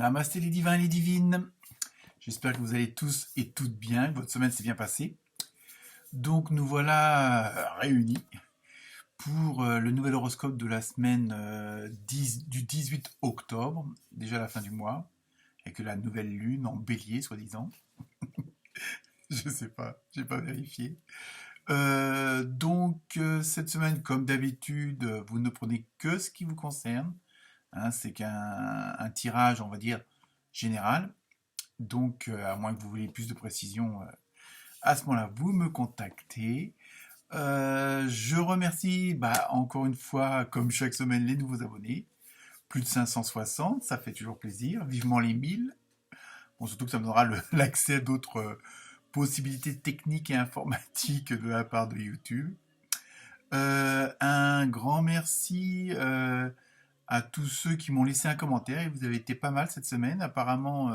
Namasté les divins et les divines. J'espère que vous allez tous et toutes bien, que votre semaine s'est bien passée. Donc nous voilà réunis pour le nouvel horoscope de la semaine du 18 octobre, déjà la fin du mois, avec la nouvelle lune en bélier, soi-disant. Je sais pas, j'ai pas vérifié. Cette semaine, comme d'habitude, vous ne prenez que ce qui vous concerne. Hein, c'est qu'un tirage, on va dire, général. Donc, à moins que vous vouliez plus de précision, à ce moment-là, vous me contactez. Je remercie encore une fois, comme chaque semaine, les nouveaux abonnés. Plus de 560, ça fait toujours plaisir. Vivement les 1000. Bon, surtout que ça me donnera l'accès à d'autres possibilités techniques et informatiques de la part de YouTube. Un grand merci à tous ceux qui m'ont laissé un commentaire. Et vous avez été pas mal cette semaine. Apparemment,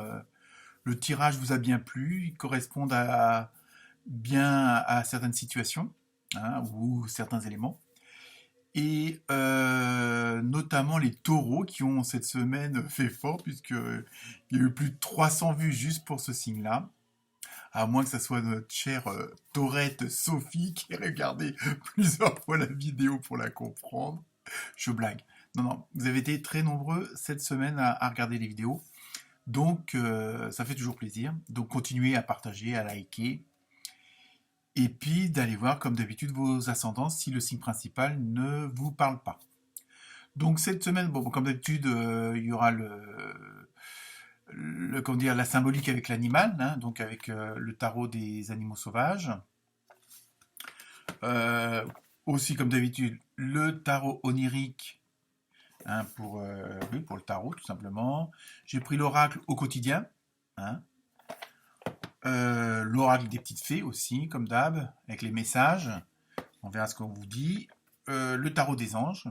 le tirage vous a bien plu. Il correspond bien à certaines situations, hein, ou certains éléments. Et notamment les taureaux qui ont cette semaine fait fort, puisqu'il y a eu plus de 300 vues juste pour ce signe-là. À moins que ce soit notre chère Taurette Sophie qui ait regardé plusieurs fois la vidéo pour la comprendre. Je blague. Non, non, vous avez été très nombreux cette semaine à regarder les vidéos. Donc, ça fait toujours plaisir. Donc, continuez à partager, à liker. Et puis, d'aller voir, comme d'habitude, vos ascendants si le signe principal ne vous parle pas. Donc, cette semaine, bon, comme d'habitude, il y aura comment dire, la symbolique avec l'animal, hein, donc avec le tarot des animaux sauvages. Euh, Aussi, comme d'habitude, le tarot onirique, hein, oui, pour le tarot, tout simplement. J'ai pris l'oracle au quotidien, hein. L'oracle des petites fées aussi, comme d'hab, avec les messages. On verra ce qu'on vous dit. Le tarot des anges.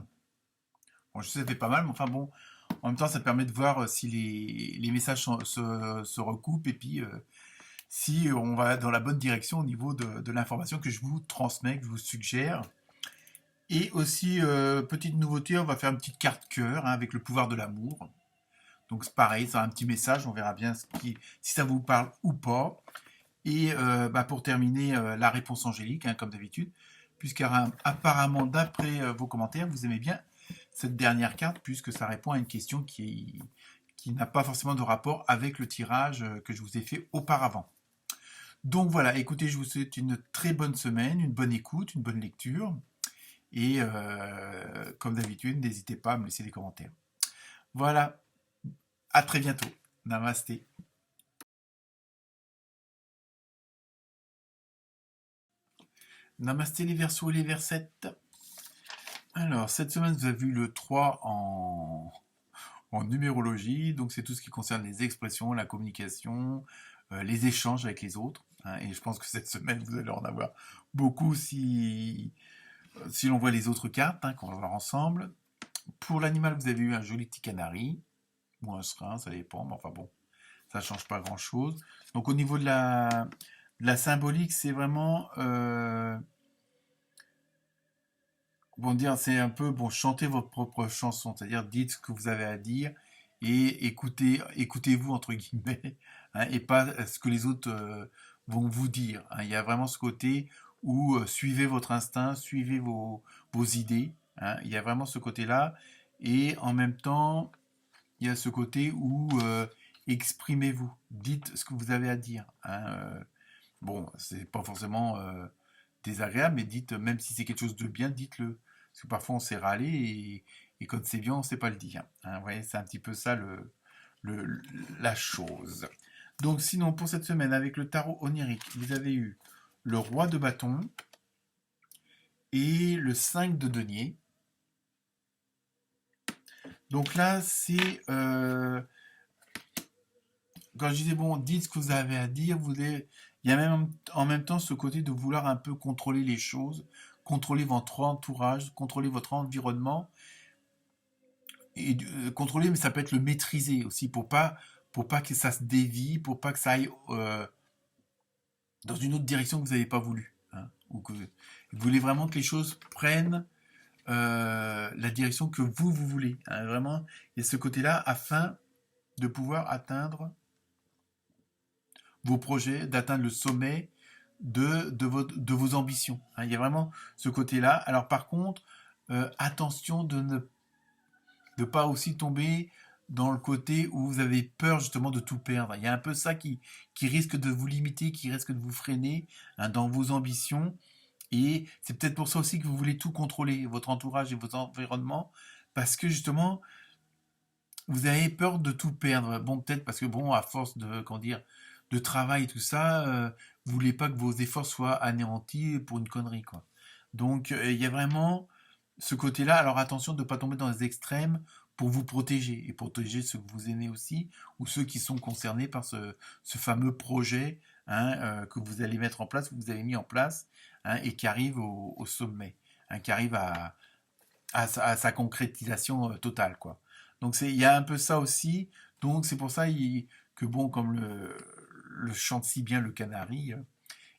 Bon, je sais, ça fait pas mal, mais enfin bon, en même temps, ça permet de voir si les messages se recoupent et puis si on va dans la bonne direction au niveau de l'information que je vous transmets, que je vous suggère. Et aussi, petite nouveauté, on va faire une petite carte cœur, hein, avec le pouvoir de l'amour. Donc c'est pareil, c'est un petit message, on verra bien si ça vous parle ou pas. Et pour terminer, la réponse angélique, hein, comme d'habitude, puisqu'apparemment, d'après vos commentaires, vous aimez bien cette dernière carte, puisque ça répond à une question qui n'a pas forcément de rapport avec le tirage que je vous ai fait auparavant. Donc voilà, écoutez, je vous souhaite une très bonne semaine, une bonne écoute, une bonne lecture. Et comme d'habitude, n'hésitez pas à me laisser des commentaires. Voilà, à très bientôt. Namasté. Namasté les Verseaux et les Versettes. Alors, cette semaine, vous avez vu le 3 en numérologie. Donc, c'est tout ce qui concerne les expressions, la communication, les échanges avec les autres, hein. Et je pense que cette semaine, vous allez en avoir beaucoup si l'on voit les autres cartes, hein, qu'on va voir ensemble. Pour l'animal, vous avez eu un joli petit canari, ou un serin, ça dépend, mais enfin bon, ça ne change pas grand-chose. Donc, au niveau de la symbolique, c'est vraiment... Bon dire, c'est un peu bon, chanter votre propre chanson, c'est-à-dire dites ce que vous avez à dire et écoutez-vous entre guillemets, hein, et pas ce que les autres vont vous dire, hein. Il y a vraiment ce côté où suivez votre instinct, suivez vos idées, hein. Il y a vraiment ce côté-là et en même temps il y a ce côté où exprimez-vous, dites ce que vous avez à dire, hein. Bon, c'est pas forcément désagréable, mais dites, même si c'est quelque chose de bien, dites-le. Parce que parfois on s'est râlé et quand c'est bien, on ne sait pas le dire, hein. Vous voyez, c'est un petit peu ça la chose. Donc sinon, pour cette semaine, avec le tarot onirique, vous avez eu le roi de bâton et le 5 de denier. Donc là, c'est... quand je disais, bon, dites ce que vous avez à dire, il y a même en même temps ce côté de vouloir un peu contrôler les choses, contrôler votre entourage, contrôler votre environnement, et contrôler, mais ça peut être le maîtriser aussi, pour pas que ça se dévie, pour pas que ça aille dans une autre direction que vous n'avez pas voulu, hein, ou que vous voulez vraiment que les choses prennent la direction que vous voulez, hein. Vraiment, il y a ce côté-là afin de pouvoir atteindre vos projets, d'atteindre le sommet de vos ambitions. Hein. Il y a vraiment ce côté-là. Alors par contre, attention de ne pas aussi tomber dans le côté où vous avez peur justement de tout perdre. Il y a un peu ça qui risque de vous limiter, qui risque de vous freiner, hein, dans vos ambitions. Et c'est peut-être pour ça aussi que vous voulez tout contrôler, votre entourage et votre environnement, parce que justement, vous avez peur de tout perdre. Bon, peut-être parce que bon, à force de, comment dire, de travail et tout ça, vous voulez pas que vos efforts soient anéantis pour une connerie, quoi. Donc, il y a vraiment ce côté-là. Alors attention de ne pas tomber dans les extrêmes pour vous protéger et protéger ceux que vous aimez aussi ou ceux qui sont concernés par ce fameux projet, hein, que vous allez mettre en place, que vous avez mis en place, hein, et qui arrive au sommet, hein, qui arrive à sa concrétisation totale, quoi. Donc il y a un peu ça aussi. Donc c'est pour ça que bon, comme le chante si bien le canari,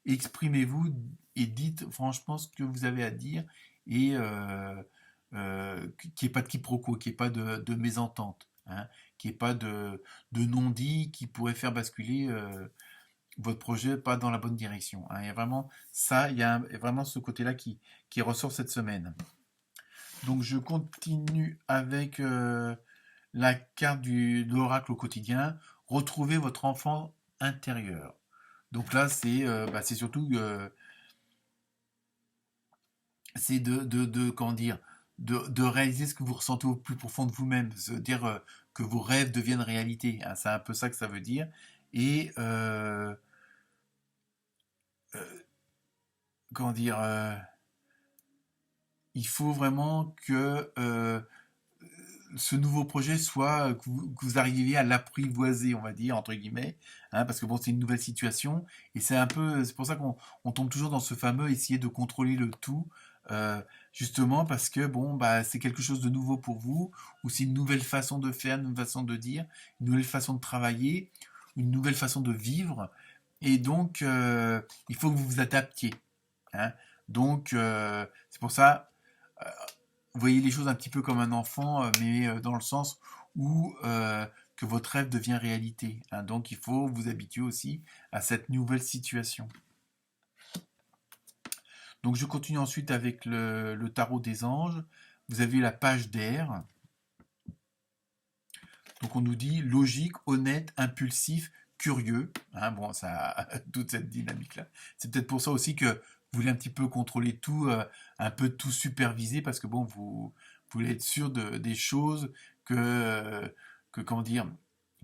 exprimez-vous et dites franchement ce que vous avez à dire et qu'il n'y ait pas de quiproquo, qu'il n'y ait pas de mésentente, hein, qu'il n'y ait pas de non-dit qui pourrait faire basculer votre projet pas dans la bonne direction. Hein. Il y a vraiment ça, vraiment ce côté-là qui ressort cette semaine. Donc je continue avec la carte de l'oracle au quotidien. Retrouvez votre enfant intérieur. Donc là, c'est surtout c'est comment dire, de réaliser ce que vous ressentez au plus profond de vous-même, se dire que vos rêves deviennent réalité. Hein, c'est un peu ça que ça veut dire. Et euh, comment dire, il faut vraiment que ce nouveau projet soit que vous arriviez à l'apprivoiser, on va dire entre guillemets, hein, parce que bon, c'est une nouvelle situation et c'est pour ça qu'on tombe toujours dans ce fameux essayer de contrôler le tout, justement parce que bon, bah c'est quelque chose de nouveau pour vous ou c'est une nouvelle façon de faire, une nouvelle façon de dire, une nouvelle façon de travailler, une nouvelle façon de vivre et donc il faut que vous vous adaptiez. Hein. Donc c'est pour ça. euh, Voyez les choses un petit peu comme un enfant, mais dans le sens où que votre rêve devient réalité. Hein. Donc il faut vous habituer aussi à cette nouvelle situation. Donc je continue ensuite avec le tarot des anges. Vous avez la page d'air. Donc on nous dit logique, honnête, impulsif, curieux. Hein, bon, ça a toute cette dynamique-là. C'est peut-être pour ça aussi que vous voulez un petit peu contrôler tout, un peu tout superviser, parce que bon, vous voulez être sûr des choses que comment dire,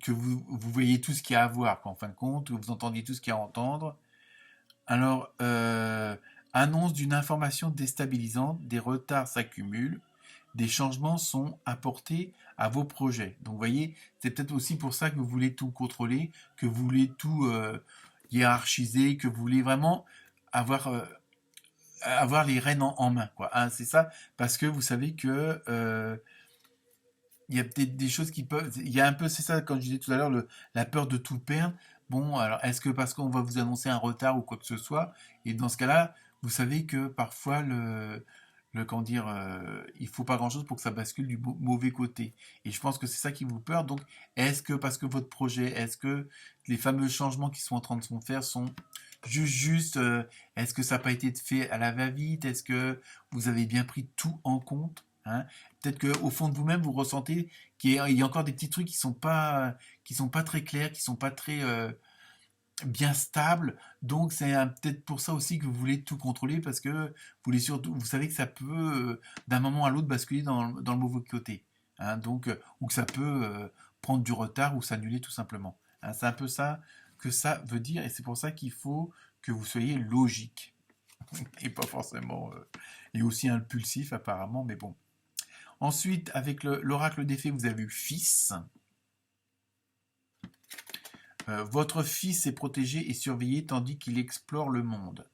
que vous voyez tout ce qu'il y a à voir, qu'en fin de compte, que vous entendiez tout ce qu'il y a à entendre. Alors, annonce d'une information déstabilisante, des retards s'accumulent, des changements sont apportés à vos projets. Donc, vous voyez, c'est peut-être aussi pour ça que vous voulez tout contrôler, que vous voulez tout hiérarchiser, que vous voulez vraiment avoir, avoir les rênes en main, quoi. Hein, c'est ça, parce que vous savez que il y a peut-être des choses qui peuvent. Il y a un peu, c'est ça, comme je disais tout à l'heure, la peur de tout perdre. Bon, alors, est-ce que parce qu'on va vous annoncer un retard ou quoi que ce soit, et dans ce cas-là, vous savez que parfois, comment dire, il faut pas grand-chose pour que ça bascule du mauvais côté. Et je pense que c'est ça qui vous peur. Donc, est-ce que parce que votre projet, est-ce que les fameux changements qui sont en train de se faire sont juste, est-ce que ça n'a pas été fait à la va-vite? Est-ce que vous avez bien pris tout en compte? Hein. Peut-être qu'au fond de vous-même, vous ressentez qu'il y a encore des petits trucs qui sont pas très clairs, qui sont pas très bien stables. Donc c'est peut-être pour ça aussi que vous voulez tout contrôler parce que vous savez que ça peut d'un moment à l'autre basculer dans le mauvais côté. Hein. Donc ou que ça peut prendre du retard ou s'annuler tout simplement. Hein. C'est un peu ça que ça veut dire et c'est pour ça qu'il faut que vous soyez logique et pas forcément et aussi impulsif apparemment, mais bon. Ensuite, avec l'oracle des fées, vous avez eu fils. Votre fils est protégé et surveillé tandis qu'il explore le monde.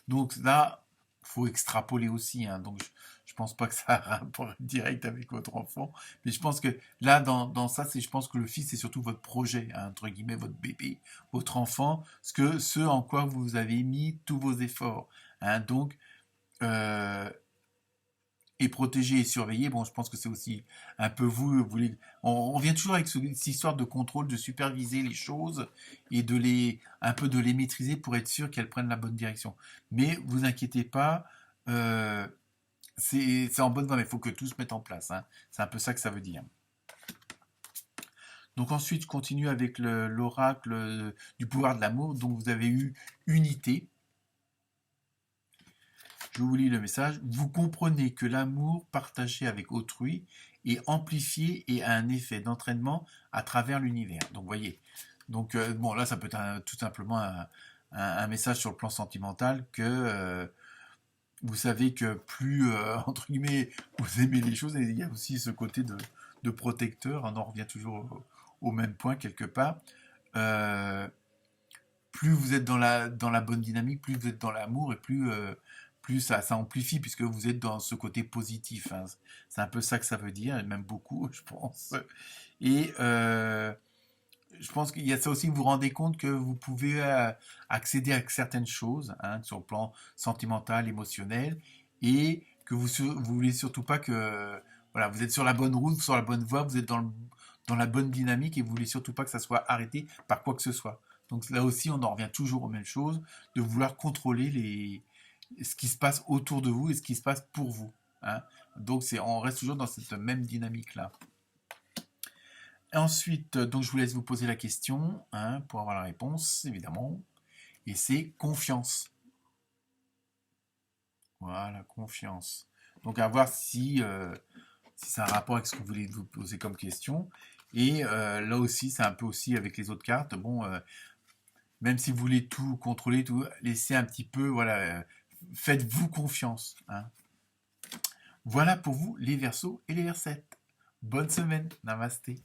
Donc là, faut extrapoler aussi. Hein, donc je pense pas que ça a un rapport direct avec votre enfant, mais je pense que là, dans ça, je pense que le fils c'est surtout votre projet, hein, entre guillemets, votre bébé, votre enfant, ce en quoi vous avez mis tous vos efforts. Hein, donc euh, et protéger et surveiller. Bon, je pense que c'est aussi un peu vous voulez. On revient toujours avec cette histoire de contrôle, de superviser les choses et un peu de les maîtriser pour être sûr qu'elles prennent la bonne direction. Mais vous inquiétez pas, euh, c'est en bonne voie, mais il faut que tout se mette en place, hein. C'est un peu ça que ça veut dire. Donc ensuite, je continue avec l'oracle du pouvoir de l'amour. Donc vous avez eu unité. Je vous lis le message. Vous comprenez que l'amour partagé avec autrui est amplifié et a un effet d'entraînement à travers l'univers. Donc, vous voyez. Donc, bon, là, ça peut être tout simplement un message sur le plan sentimental que vous savez que plus, entre guillemets, vous aimez les choses, et il y a aussi ce côté de protecteur. On en revient toujours au même point quelque part. Euh, Plus vous êtes dans la bonne dynamique, plus vous êtes dans l'amour et plus ça amplifie puisque vous êtes dans ce côté positif, hein. C'est un peu ça que ça veut dire, et même beaucoup, je pense. Et je pense qu'il y a ça aussi, vous vous rendez compte que vous pouvez accéder à certaines choses, hein, sur le plan sentimental, émotionnel, et que vous voulez surtout pas que voilà, vous êtes sur la bonne route, sur la bonne voie, vous êtes dans la bonne dynamique et vous voulez surtout pas que ça soit arrêté par quoi que ce soit. Donc là aussi, on en revient toujours aux mêmes choses, de vouloir contrôler ce qui se passe autour de vous et ce qui se passe pour vous, hein. Donc on reste toujours dans cette même dynamique-là. Ensuite, donc je vous laisse vous poser la question, hein, pour avoir la réponse, évidemment. Et c'est confiance. Voilà, confiance. Donc à voir si c'est un rapport avec ce que vous voulez vous poser comme question. Et là aussi, c'est un peu aussi avec les autres cartes. Bon, même si vous voulez tout contrôler, tout, laissez un petit peu, voilà, faites-vous confiance, hein. Voilà pour vous les Verseaux et les Versettes. Bonne semaine, namasté.